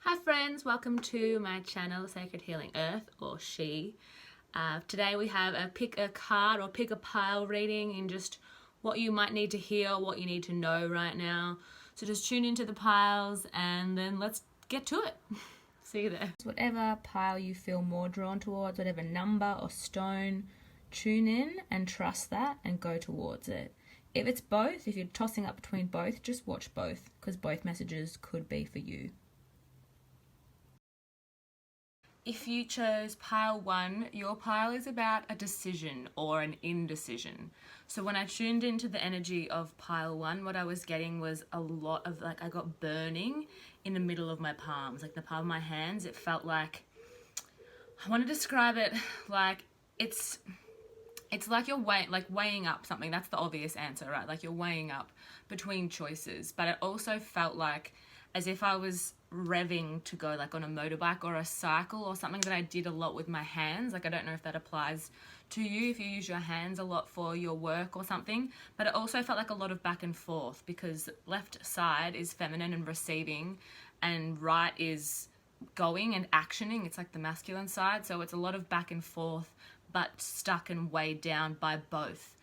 Hi friends, welcome to my channel Sacred Healing Earth or She. Today we have a pick a card or pick a pile reading in just what you might need to hear, what you need to know right now. So just tune into the piles and then let's get to it. See you there. Whatever pile you feel more drawn towards, whatever number or stone, tune in and trust that and go towards it. If it's both, if you're tossing up between both, just watch both because both messages could be for you. If you chose pile 1, your pile is about a decision or an indecision. So when I tuned into the energy of pile 1, what I was getting was a lot of I got burning in the middle of my palms, like the palm of my hands. It felt like, I want to describe it like it's like you're weighing up something. That's the obvious answer, right? Like you're weighing up between choices. But it also felt like as if I was revving to go like on a motorbike or a cycle or something that I did a lot with my hands. Like I don't know if that applies to you if you use your hands a lot for your work or something. But it also felt like a lot of back and forth because left side is feminine and receiving and right is going and actioning. It's like the masculine side. So it's a lot of back and forth but stuck and weighed down by both.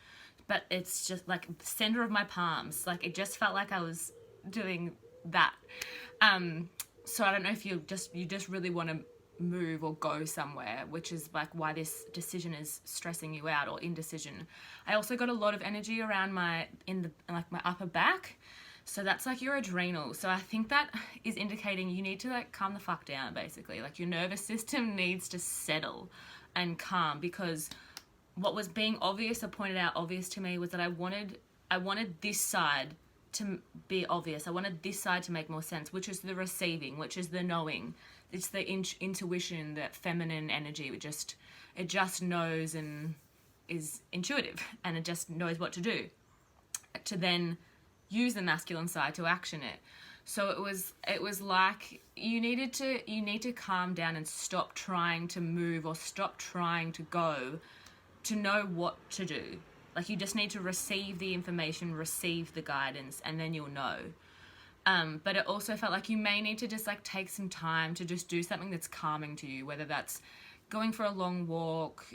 But it's just like the center of my palms. Like it just felt like I was doing that. So I don't know if you just really want to move or go somewhere, which is like why this decision is stressing you out, or indecision. I also got a lot of energy around my upper back. So that's like your adrenals. So I think that is indicating you need to like calm the fuck down, basically. Like your nervous system needs to settle and calm, because what was being obvious or pointed out obvious to me was that I wanted this side to be obvious. I wanted this side to make more sense, which is the receiving, which is the knowing. It's the intuition, that feminine energy. It just knows and is intuitive, and it just knows what to do, to then use the masculine side to action it. So it was like you need to calm down and stop trying to move or stop trying to go to know what to do. Like you just need to receive the information, receive the guidance, and then you'll know. But it also felt like you may need to just like take some time to just do something that's calming to you, whether that's going for a long walk,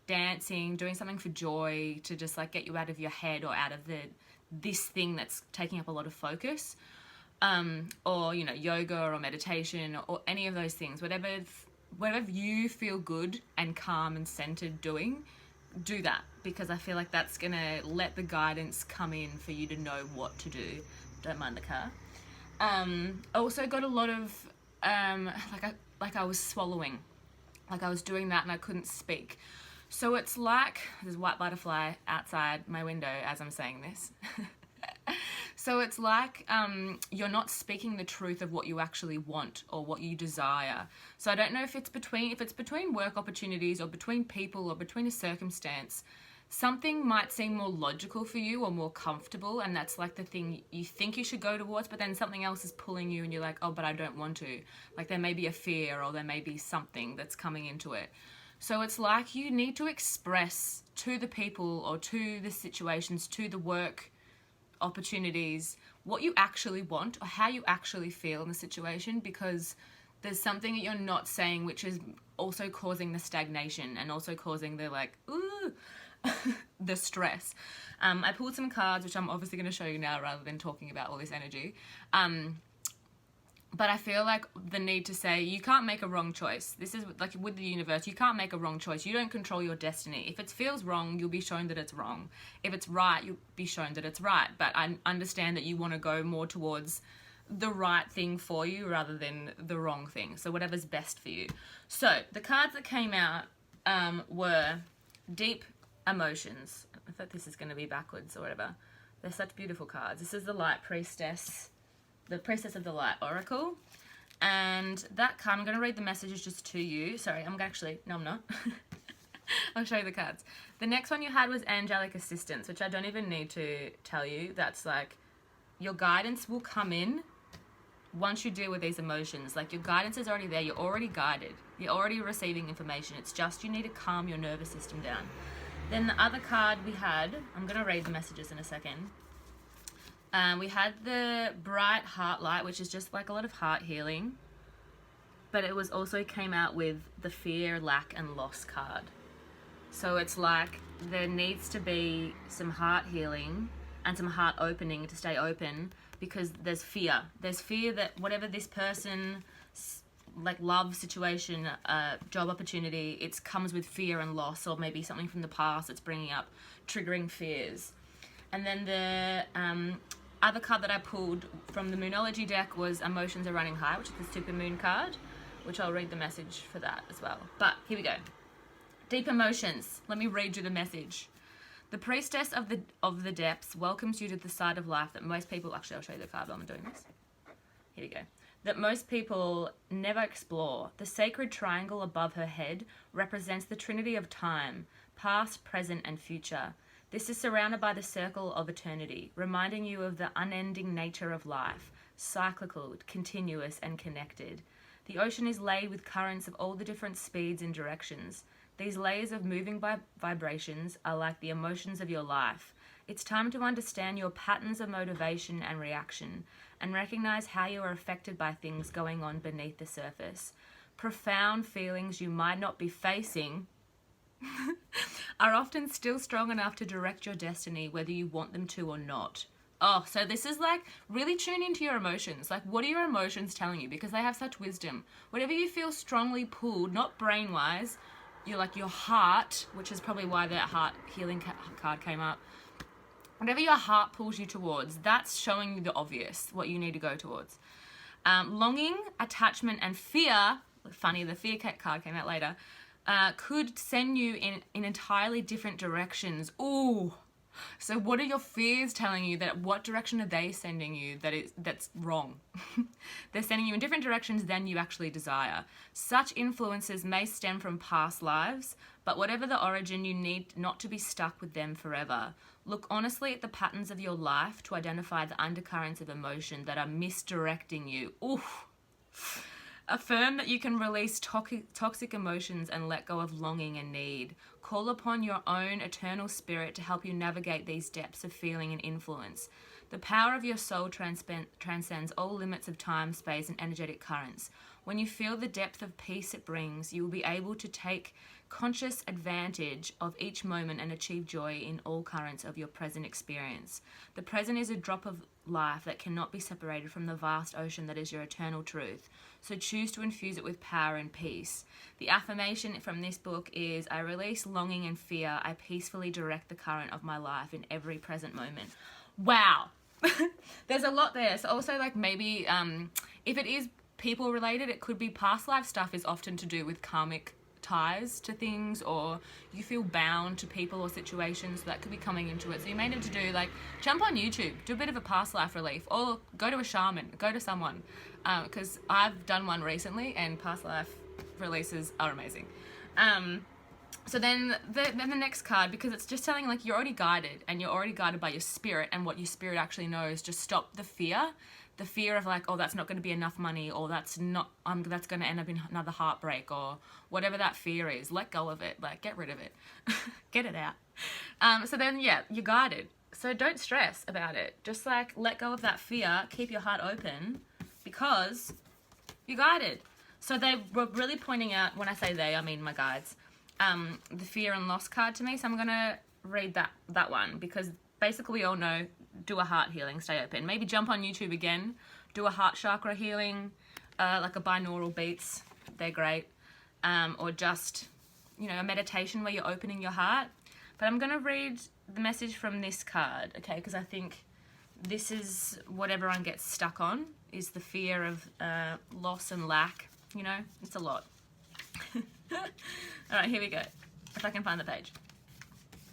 dancing, doing something for joy to just like get you out of your head or out of this thing that's taking up a lot of focus, or yoga or meditation or any of those things. Whatever you feel good and calm and centered doing, do that, because I feel like that's gonna let the guidance come in for you to know what to do. Don't mind the car. I also got a lot of I was swallowing, like I was doing that and I couldn't speak. So it's like there's a white butterfly outside my window as I'm saying this. So it's like you're not speaking the truth of what you actually want or what you desire. So I don't know if it's between work opportunities or between people or between a circumstance. Something might seem more logical for you or more comfortable, and that's like the thing you think you should go towards, but then something else is pulling you and you're like, oh, but I don't want to. Like there may be a fear or there may be something that's coming into it. So it's like you need to express to the people or to the situations, to the work opportunities, what you actually want or how you actually feel in the situation, because there's something that you're not saying which is also causing the stagnation and also causing the the stress. I pulled some cards, which I'm obviously going to show you now rather than talking about all this energy. But I feel like the need to say you can't make a wrong choice. This is like with the universe, you can't make a wrong choice. You don't control your destiny. If it feels wrong, you'll be shown that it's wrong. If it's right, you'll be shown that it's right. But I understand that you want to go more towards the right thing for you rather than the wrong thing. So whatever's best for you. So the cards that came out were deep emotions. I thought this is going to be backwards or whatever. They're such beautiful cards. This is the Light Priestess. The Priestess of the Light Oracle. And that card, I'm going to read the messages just to you. Sorry, I'm not. I'll show you the cards. The next one you had was Angelic Assistance, which I don't even need to tell you. That's like your guidance will come in once you deal with these emotions. Like your guidance is already there. You're already guided. You're already receiving information. It's just you need to calm your nervous system down. Then the other card we had, I'm going to read the messages in a second. We had the Bright Heart Light, which is just like a lot of heart healing. but it was also came out with the fear, lack, and loss card. So it's like there needs to be some heart healing and some heart opening to stay open, because there's fear. There's fear that whatever this person, like love situation, job opportunity, it comes with fear and loss, or maybe something from the past that's bringing up, triggering fears. And then the other card that I pulled from the Moonology deck was Emotions Are Running High, which is the Super Moon card, which I'll read the message for that as well. But here we go. Deep emotions. Let me read you the message. The priestess of the depths welcomes you to the side of life that most people, actually I'll show you the card while I'm doing this. Here we go. That most people never explore. The sacred triangle above her head represents the trinity of time, past, present, and future. This is surrounded by the circle of eternity, reminding you of the unending nature of life, cyclical, continuous, and connected. The ocean is laid with currents of all the different speeds and directions. These layers of moving vibrations are like the emotions of your life. It's time to understand your patterns of motivation and reaction, and recognize how you are affected by things going on beneath the surface. Profound feelings you might not be facing are often still strong enough to direct your destiny, whether you want them to or not. Oh, so this is like really tune into your emotions. Like, what are your emotions telling you? Because they have such wisdom. Whatever you feel strongly pulled, not brain-wise, you're like your heart, which is probably why that heart healing card came up. Whatever your heart pulls you towards, that's showing you the obvious, what you need to go towards. Longing, attachment, and fear, funny, the fear card came out later, could send you in entirely different directions. Ooh. So what are your fears telling you? That what direction are they sending you that's wrong? They're sending you in different directions than you actually desire. Such influences may stem from past lives, but whatever the origin, you need not to be stuck with them forever. Look honestly at the patterns of your life to identify the undercurrents of emotion that are misdirecting you. Oof. Affirm that you can release toxic emotions and let go of longing and need. Call upon your own eternal spirit to help you navigate these depths of feeling and influence. The power of your soul transcends all limits of time, space, and energetic currents. When you feel the depth of peace it brings, you will be able to take conscious advantage of each moment and achieve joy in all currents of your present experience. The present is a drop of life that cannot be separated from the vast ocean that is your eternal truth. So choose to infuse it with power and peace. The affirmation from this book is, I release longing and fear. I peacefully direct the current of my life in every present moment. Wow. There's a lot there. So also like maybe if it is people related, it could be past life stuff is often to do with karmic ties to things, or you feel bound to people or situations, so that could be coming into it. So you may need to do like jump on YouTube, do a bit of a past life relief, or go to a shaman, go to someone, because I've done one recently and past life releases are amazing. So then the next card, because it's just telling like you're already guided, and you're already guided by your spirit, and what your spirit actually knows. Just stop the fear of like, oh, that's not going to be enough money, or that's going to end up in another heartbreak, or whatever that fear is. Let go of it, like get rid of it, get it out. So then, yeah, you're guided. So don't stress about it. Just like let go of that fear, keep your heart open, because you're guided. So they were really pointing out, when I say they, I mean my guides, the fear and loss card to me. So I'm going to read that one, because basically we all know, do a heart healing, stay open. Maybe jump on YouTube again, do a heart chakra healing, like a binaural beats, they're great. Or just, a meditation where you're opening your heart. But I'm going to read the message from this card, okay? Because I think this is what everyone gets stuck on, is the fear of loss and lack. It's a lot. All right, here we go. If I can find the page.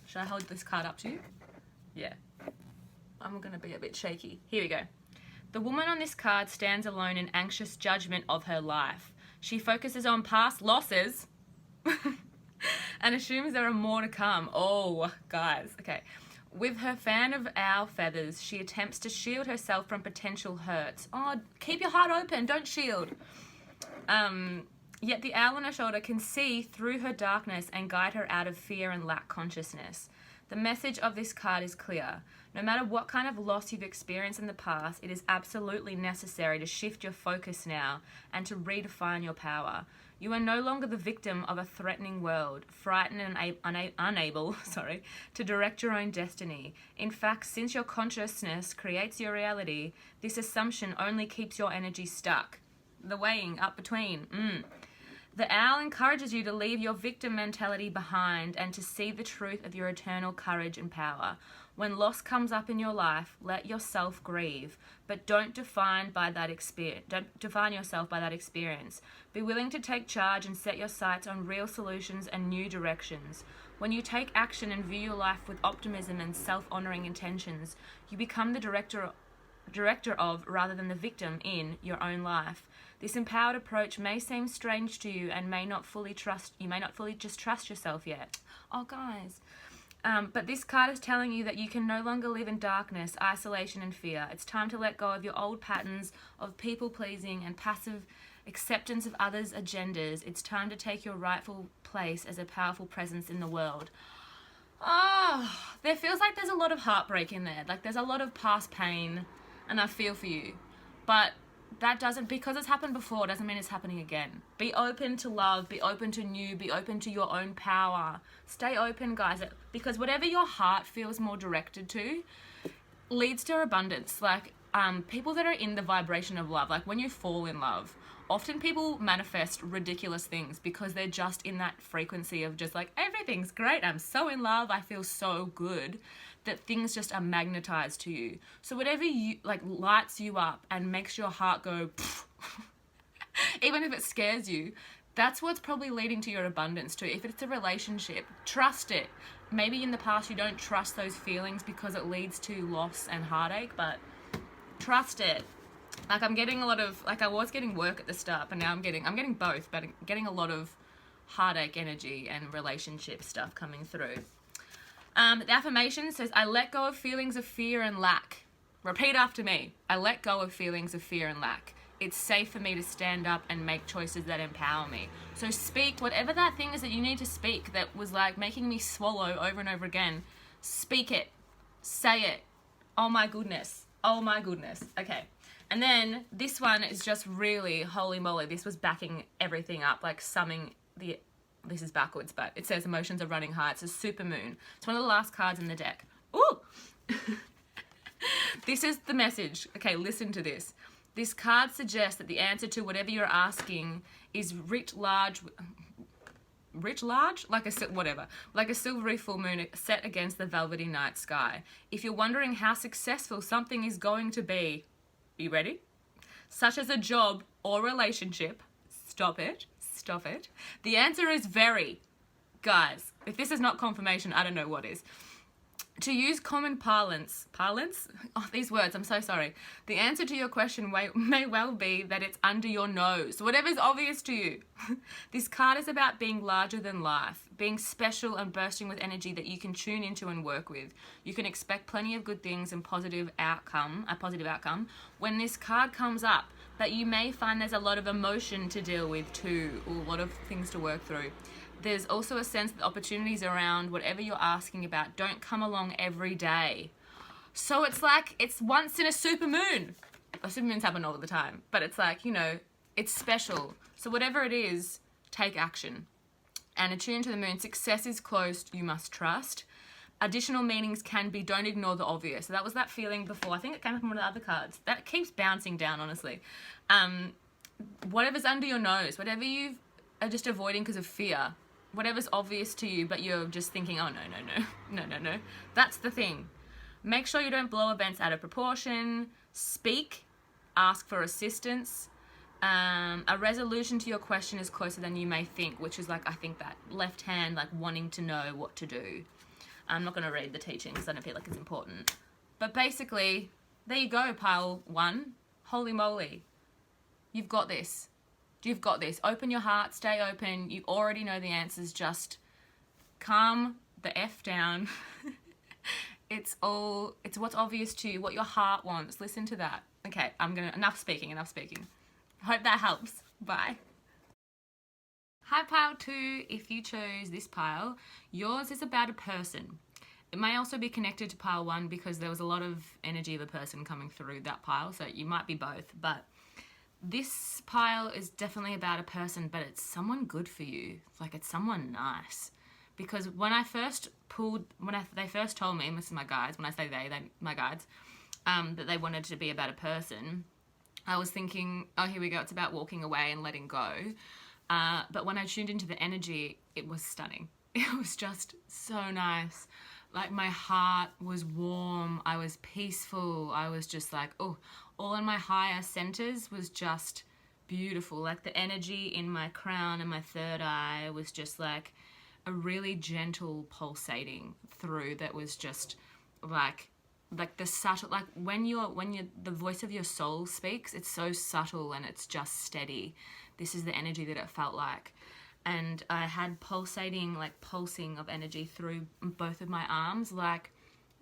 Should I hold this card up to you? Yeah. I'm going to be a bit shaky. Here we go. The woman on this card stands alone in anxious judgment of her life. She focuses on past losses and assumes there are more to come. Oh, guys. Okay. With her fan of owl feathers, she attempts to shield herself from potential hurts. Oh, keep your heart open. Don't shield. Yet the owl on her shoulder can see through her darkness and guide her out of fear and lack consciousness. The message of this card is clear. No matter what kind of loss you've experienced in the past, it is absolutely necessary to shift your focus now and to redefine your power. You are no longer the victim of a threatening world, frightened and unable to direct your own destiny. In fact, since your consciousness creates your reality, this assumption only keeps your energy stuck. The weighing up between. The owl encourages you to leave your victim mentality behind and to see the truth of your eternal courage and power. When loss comes up in your life, let yourself grieve, but don't define yourself by that experience. Be willing to take charge and set your sights on real solutions and new directions. When you take action and view your life with optimism and self-honoring intentions, you become the director of rather than the victim in your own life. This empowered approach may seem strange to you and you may not fully just trust yourself yet. Oh, guys. But this card is telling you that you can no longer live in darkness, isolation, and fear. It's time to let go of your old patterns of people-pleasing and passive acceptance of others' agendas. It's time to take your rightful place as a powerful presence in the world. There feels like there's a lot of heartbreak in there. Like there's a lot of past pain, and I feel for you. But that doesn't, because it's happened before, doesn't mean it's happening again. Be open to love, be open to new, be open to your own power. Stay open, guys, because whatever your heart feels more directed to leads to abundance. Like, people that are in the vibration of love, like when you fall in love, often people manifest ridiculous things because they're just in that frequency of just like, everything's great, I'm so in love, I feel so good, that things just are magnetized to you. So whatever you like lights you up and makes your heart go even if it scares you, that's what's probably leading to your abundance too. If it's a relationship, trust it. Maybe in the past you don't trust those feelings because it leads to loss and heartache, but trust it. Like I'm getting a lot of, like I was getting work at the start, but now I'm getting both, but I'm getting a lot of heartache energy and relationship stuff coming through. The affirmation says, I let go of feelings of fear and lack. Repeat after me. I let go of feelings of fear and lack. It's safe for me to stand up and make choices that empower me. So speak whatever that thing is that you need to speak that was like making me swallow over and over again. Speak it. Say it. Oh my goodness. Oh my goodness. Okay. And then this one is just really, holy moly, this was backing everything up, like summing the... This is backwards, but it says emotions are running high. It's a super moon. It's one of the last cards in the deck. Ooh! This is the message. Okay, listen to this. This card suggests that the answer to whatever you're asking is writ large, like a silvery full moon set against the velvety night sky. If you're wondering how successful something is going to be, are you ready? Such as a job or relationship, stop it. The answer is very. Guys, if this is not confirmation, I don't know what is. To use common parlance? Oh, these words, I'm so sorry. The answer to your question may well be that it's under your nose. Whatever's obvious to you. This card is about being larger than life, being special and bursting with energy that you can tune into and work with. You can expect plenty of good things and a positive outcome. When this card comes up, that you may find there's a lot of emotion to deal with too, or a lot of things to work through. There's also a sense that opportunities around whatever you're asking about don't come along every day. So it's like, it's once in a super moon. Super moons happen all the time, but it's like, you know, it's special. So whatever it is, take action. And attune to the moon, success is close, you must trust. Additional meanings can be, don't ignore the obvious. So that was that feeling before. I think it came up in one of the other cards. That keeps bouncing down, honestly. Whatever's under your nose, whatever you are just avoiding because of fear, whatever's obvious to you, but you're just thinking, oh, no. That's the thing. Make sure you don't blow events out of proportion. Speak. Ask for assistance. A resolution to your question is closer than you may think, which is like, I think that left hand, like wanting to know what to do. I'm not going to read the teaching because I don't feel like it's important. But basically, there you go, pile one. Holy moly. You've got this. You've got this. Open your heart. Stay open. You already know the answers. Just calm the F down. It's what's obvious to you, what your heart wants. Listen to that. Okay, enough speaking. Hope that helps. Bye. Hi, pile 2. If you chose this pile, yours is about a person. It may also be connected to pile 1 because there was a lot of energy of a person coming through that pile, so you might be both. But this pile is definitely about a person, but it's someone good for you. Like, it's someone nice. Because when I first pulled, they first told me, and this is my guides, when I say my guides, that they wanted to be about a person, I was thinking, oh, here we go, it's about walking away and letting go. But when I tuned into the energy, it was stunning. It was just so nice. Like, my heart was warm. I was peaceful. I was just like, oh, all in my higher centers was just beautiful. Like, the energy in my crown and my third eye was just like a really gentle pulsating through that was just like the subtle, like when the voice of your soul speaks, it's so subtle and it's just steady. This is the energy that it felt like. And I had pulsing of energy through both of my arms, like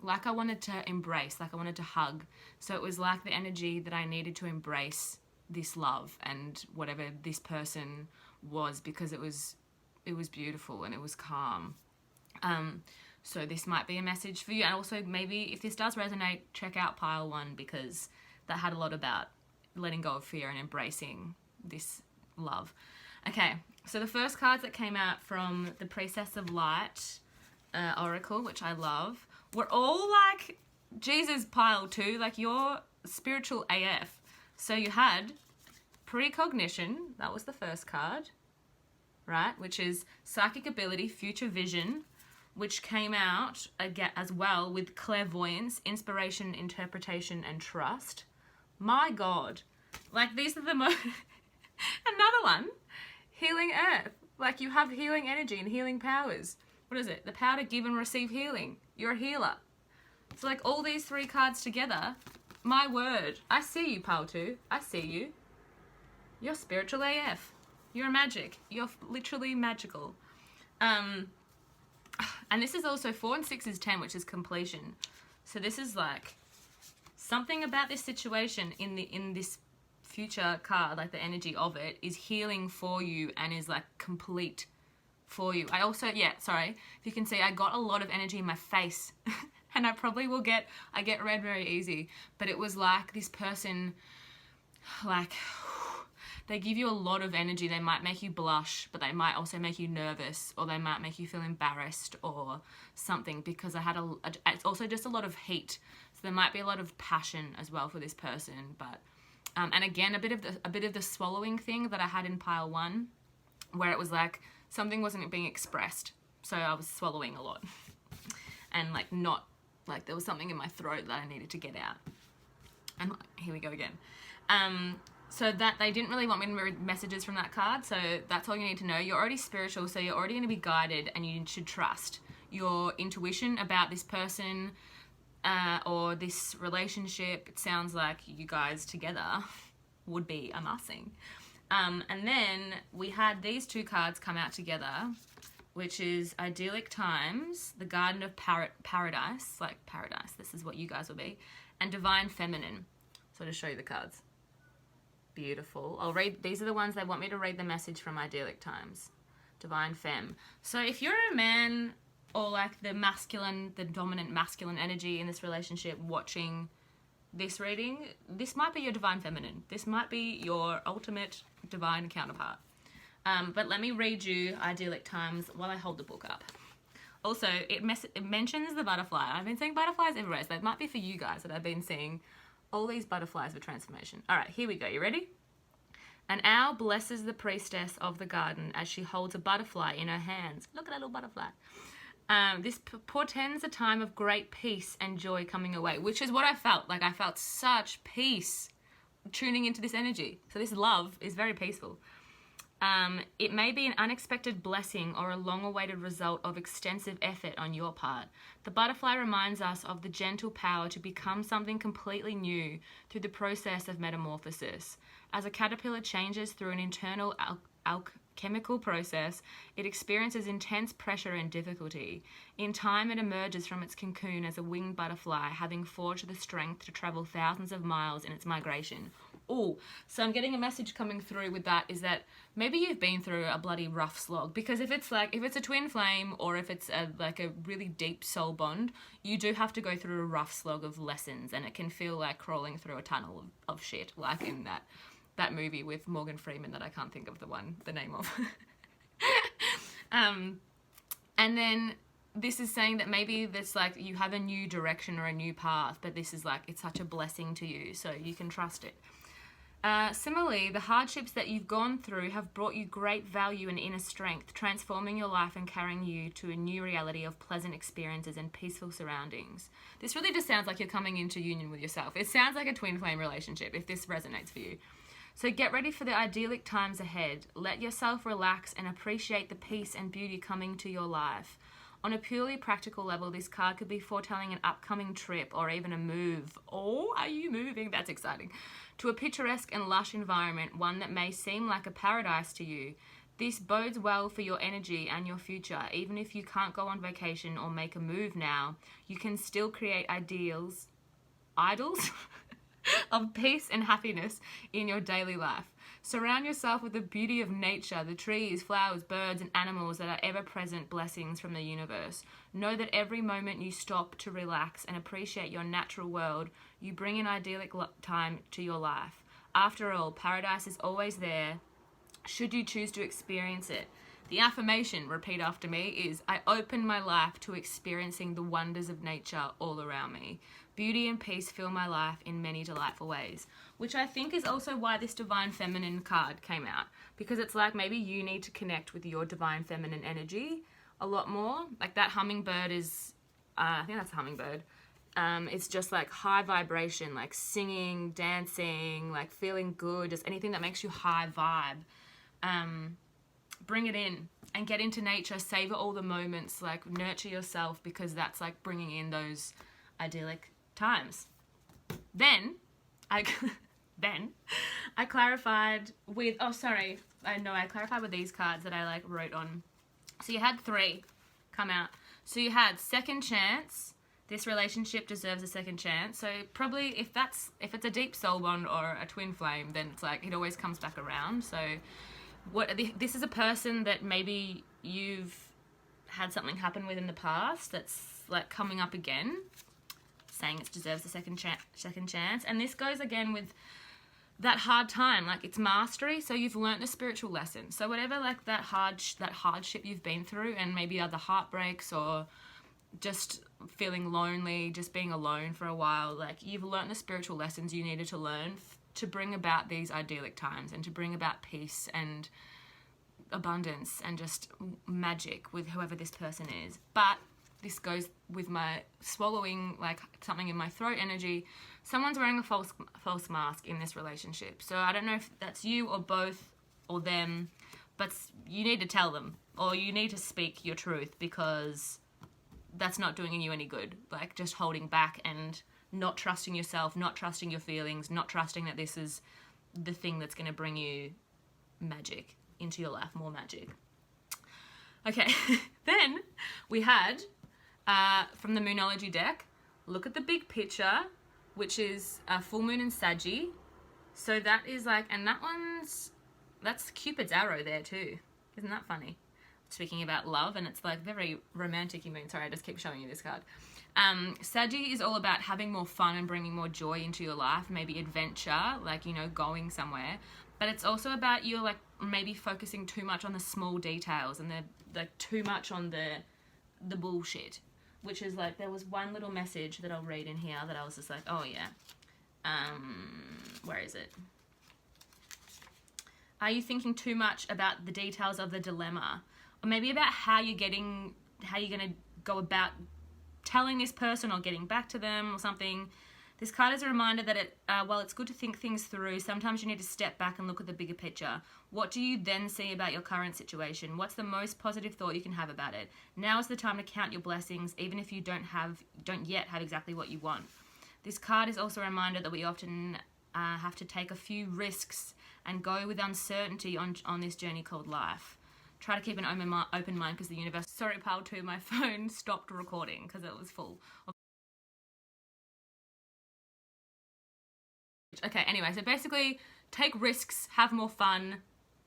I wanted to embrace, like I wanted to hug. So it was like the energy that I needed to embrace this love and whatever this person was, because it was beautiful and it was calm. So this might be a message for you. And also, maybe if this does resonate, check out pile 1, because that had a lot about letting go of fear and embracing this love. Okay, so the first cards that came out from the Priestess of Light Oracle, which I love, were all like Jesus pile 2, like you're spiritual AF. So you had precognition, that was the first card, right? Which is psychic ability, future vision, which came out as well with clairvoyance, inspiration, interpretation, and trust. My God, like these are the most... Another one, healing earth. Like, you have healing energy and healing powers. What is it? The power to give and receive healing. You're a healer. So like all these 3 cards together, my word, I see you, pile 2. I see you. You're spiritual AF. You're magic. You're literally magical. And this is also 4 and 6 is 10, which is completion. So this is like something about this situation in this future card, like the energy of it is healing for you and is like complete for you. I also, if you can see, I got a lot of energy in my face and I probably will I get red very easy, but it was like this person, like, they give you a lot of energy. They might make you blush, but they might also make you nervous, or they might make you feel embarrassed or something, because it's also just a lot of heat. So there might be a lot of passion as well for this person, but and again, a bit of the swallowing thing that I had in pile 1, where it was like something wasn't being expressed, so I was swallowing a lot, and like not like there was something in my throat that I needed to get out. And here we go again. So that they didn't really want me to read messages from that card, so that's all you need to know. You're already spiritual, so you're already going to be guided, and you should trust your intuition about this person. Or this relationship. It sounds like you guys together would be amassing. And then we had these 2 cards come out together, which is Idyllic Times, the Garden of Paradise, like paradise, this is what you guys will be, and Divine Feminine. So to show you the cards. Beautiful. I'll read, these are the ones they want me to read the message from Idyllic Times. Divine Femme. So if you're a man, or like the dominant masculine energy in this relationship watching this reading, this might be your divine feminine. This might be your ultimate divine counterpart. But let me read you Idyllic Times while I hold the book up. Also, it mentions the butterfly. I've been seeing butterflies everywhere, so it might be for you guys that I've been seeing all these butterflies for transformation. All right, here we go. You ready? An owl blesses the priestess of the garden as she holds a butterfly in her hands. Look at that little butterfly. This portends a time of great peace and joy coming away, which is what I felt. Like, I felt such peace tuning into this energy. So this love is very peaceful. It may be an unexpected blessing or a long-awaited result of extensive effort on your part. The butterfly reminds us of the gentle power to become something completely new through the process of metamorphosis. As a caterpillar changes through an internal alchemical process, it experiences intense pressure and difficulty. In time, it emerges from its cocoon as a winged butterfly, having forged the strength to travel thousands of miles in its migration. Oh, so I'm getting a message coming through with that, is that maybe you've been through a bloody rough slog, because if it's a twin flame, or if it's a really deep soul bond, you do have to go through a rough slog of lessons, and it can feel like crawling through a tunnel of shit, like in that movie with Morgan Freeman that I can't think of the name of. And then this is saying that maybe that's like you have a new direction or a new path, but this is like, it's such a blessing to you, so you can trust it. Similarly, the hardships that you've gone through have brought you great value and inner strength, transforming your life and carrying you to a new reality of pleasant experiences and peaceful surroundings. This really just sounds like you're coming into union with yourself. It sounds like a twin flame relationship, if this resonates for you. So get ready for the idyllic times ahead. Let yourself relax and appreciate the peace and beauty coming to your life. On a purely practical level, this card could be foretelling an upcoming trip or even a move. Oh, are you moving? That's exciting. To a picturesque and lush environment, one that may seem like a paradise to you. This bodes well for your energy and your future. Even if you can't go on vacation or make a move now, you can still create idols of peace and happiness in your daily life. Surround yourself with the beauty of nature, the trees, flowers, birds, and animals that are ever-present blessings from the universe. Know that every moment you stop to relax and appreciate your natural world, you bring an idyllic time to your life. After all, paradise is always there, should you choose to experience it. The affirmation, repeat after me, is, I open my life to experiencing the wonders of nature all around me. Beauty and peace fill my life in many delightful ways. Which I think is also why this Divine Feminine card came out. Because it's like maybe you need to connect with your Divine Feminine energy a lot more. Like that hummingbird is, I think that's a hummingbird. It's just like high vibration, like singing, dancing, like feeling good, just anything that makes you high vibe. Bring it in and get into nature, savor all the moments, like nurture yourself, because that's like bringing in those idyllic times. Then I clarified with, I clarified with these cards that I like wrote on. So you had 3 come out. So you had second chance. This relationship deserves a second chance. So probably if it's a deep soul bond or a twin flame, then it's like it always comes back around. So this is a person that maybe you've had something happen with in the past that's like coming up again, saying it deserves a second chance. And this goes again with that hard time, like it's mastery. So you've learnt a spiritual lesson. So whatever like that hardship you've been through, and maybe other heartbreaks or just feeling lonely, just being alone for a while, like you've learnt the spiritual lessons you needed to learn to bring about these idyllic times and to bring about peace and abundance and just magic with whoever this person is. But this goes with my swallowing like something in my throat energy. Someone's wearing a false mask in this relationship. So I don't know if that's you or both or them, but you need to tell them, or you need to speak your truth, because that's not doing you any good. Like just holding back and not trusting yourself, not trusting your feelings, not trusting that this is the thing that's going to bring you magic into your life, more magic. Okay, then we had, from the Moonology deck, look at the big picture, which is full moon in Saggy. So that is like, and that's Cupid's arrow there too. Isn't that funny? Speaking about love, and it's like very romantic moon. Sorry, I just keep showing you this card. Saggy is all about having more fun and bringing more joy into your life, maybe adventure, like, you know, going somewhere. But it's also about you like maybe focusing too much on the small details and like too much on the bullshit, which is like, there was one little message that I'll read in here that I was just like, oh yeah. Where is it? Are you thinking too much about the details of the dilemma? Or maybe about how you're going to go about telling this person or getting back to them or something. This card is a reminder that while it's good to think things through, sometimes you need to step back and look at the bigger picture. What do you then see about your current situation? What's the most positive thought you can have about it? Now is the time to count your blessings, even if you don't yet have exactly what you want. This card is also a reminder that we often have to take a few risks and go with uncertainty on this journey called life. Try to keep an open mind, because the universe... Sorry, pile 2, my phone stopped recording because it was full of Okay, anyway, so basically take risks, have more fun,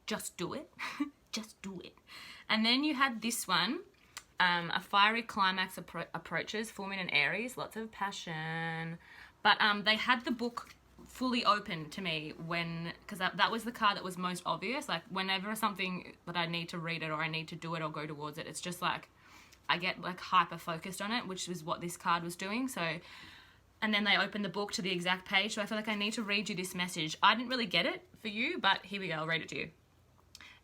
just do it. Just do it. And then you had this one, a fiery climax approaches, full moon and Aries, lots of passion. But they had the book fully open to me because that was the card that was most obvious. Like whenever something that I need to read it or I need to do it or go towards it, it's just like I get like hyper focused on it, which is what this card was doing. So, and then they opened the book to the exact page. So I feel like I need to read you this message. I didn't really get it for you, but here we go. I'll read it to you.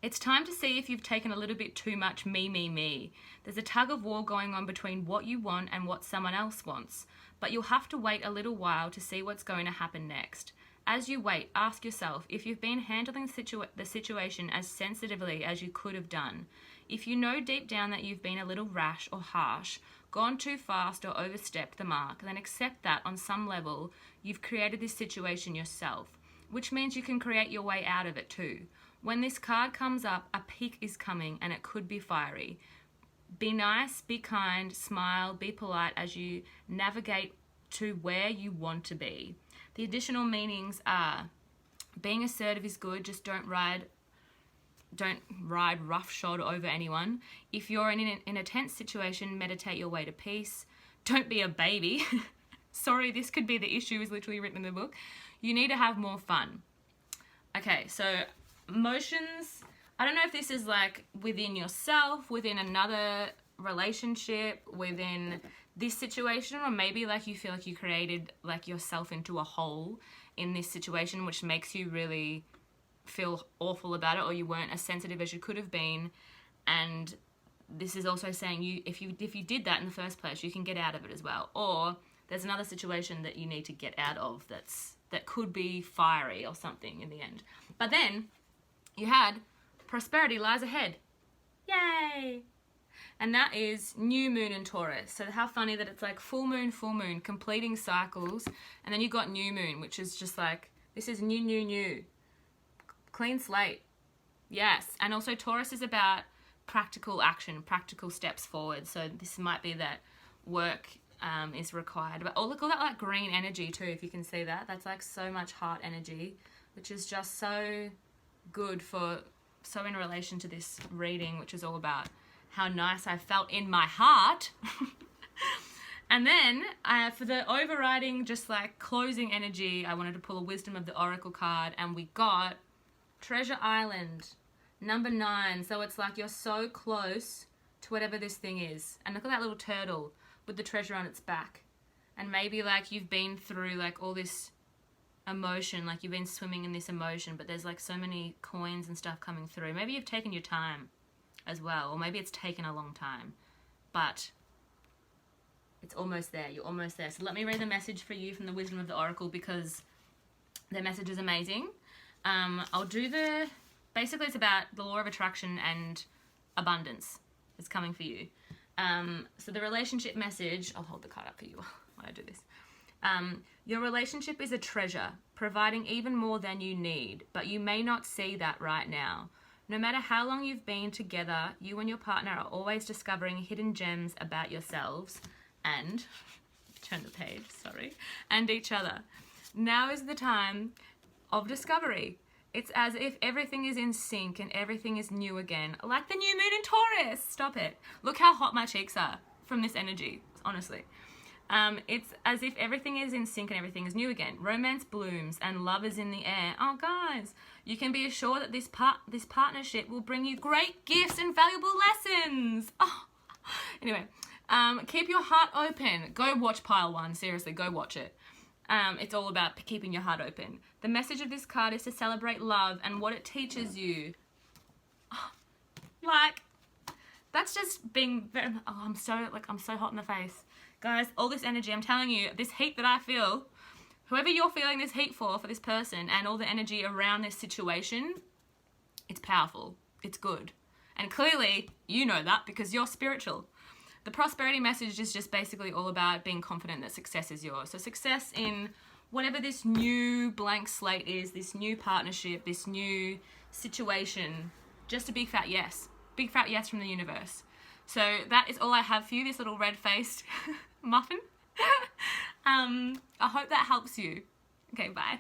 It's time to see if you've taken a little bit too much me. There's a tug of war going on between what you want and what someone else wants, but you'll have to wait a little while to see what's going to happen next. As you wait, ask yourself if you've been handling the situation as sensitively as you could have done. If you know deep down that you've been a little rash or harsh, gone too fast or overstepped the mark, then accept that on some level you've created this situation yourself, which means you can create your way out of it too. When this card comes up, a peak is coming and it could be fiery. Be nice, be kind, smile, be polite as you navigate to where you want to be. The additional meanings are being assertive is good, just don't ride roughshod over anyone. If you're in a tense situation, meditate your way to peace. Don't be a baby. Sorry, this could be the issue is literally written in the book. You need to have more fun. Okay, so emotions, I don't know if this is like within yourself, within another relationship, within this situation, or maybe like you feel like you created like yourself into a hole in this situation, which makes you really feel awful about it, or you weren't as sensitive as you could have been. And this is also saying you if you did that in the first place, you can get out of it as well. Or there's another situation that you need to get out of that could be fiery or something in the end. But then you had prosperity lies ahead. Yay! And that is new moon in Taurus. So how funny that it's like full moon, completing cycles. And then you got new moon, which is just like, this is new. Clean slate. Yes. And also Taurus is about practical action, practical steps forward. So this might be that work is required. But oh, look, all that like green energy too, if you can see that. That's like so much heart energy, which is just so good so in relation to this reading, which is all about how nice I felt in my heart. And then for the overriding, just like closing energy, I wanted to pull a Wisdom of the Oracle card, and we got Treasure Island, number 9. So it's like you're so close to whatever this thing is. And look at that little turtle with the treasure on its back. And maybe like you've been through like all this emotion, like you've been swimming in this emotion, but there's like so many coins and stuff coming through. Maybe you've taken your time as well, or maybe it's taken a long time, but it's almost there. You're almost there. So let me read the message for you from the Wisdom of the Oracle, because their message is amazing. I'll do basically it's about the law of attraction and abundance is coming for you. So the relationship message, I'll hold the card up for you while I do this. Your relationship is a treasure, providing even more than you need, but you may not see that right now. No matter how long you've been together, you and your partner are always discovering hidden gems about yourselves and, turn the page, sorry, and each other. Now is the time of discovery. It's as if everything is in sync and everything is new again, like the new moon in Taurus. Stop it. Look how hot my cheeks are from this energy, honestly. It's as if everything is in sync and everything is new again. Romance blooms and love is in the air. Oh, guys, you can be assured that this partnership will bring you great gifts and valuable lessons. Oh. Anyway, keep your heart open. Go watch Pile 1. Seriously, go watch it. It's all about keeping your heart open. The message of this card is to celebrate love and what it teaches you. Oh, like, that's just being very, I'm so hot in the face. Guys, all this energy, I'm telling you, this heat that I feel, whoever you're feeling this heat for this person, and all the energy around this situation, it's powerful. It's good. And clearly, you know that because you're spiritual. The prosperity message is just basically all about being confident that success is yours. So success in whatever this new blank slate is, this new partnership, this new situation, just a big fat yes. Big fat yes from the universe. So that is all I have for you, this little red-faced muffin. I hope that helps you. Okay, bye.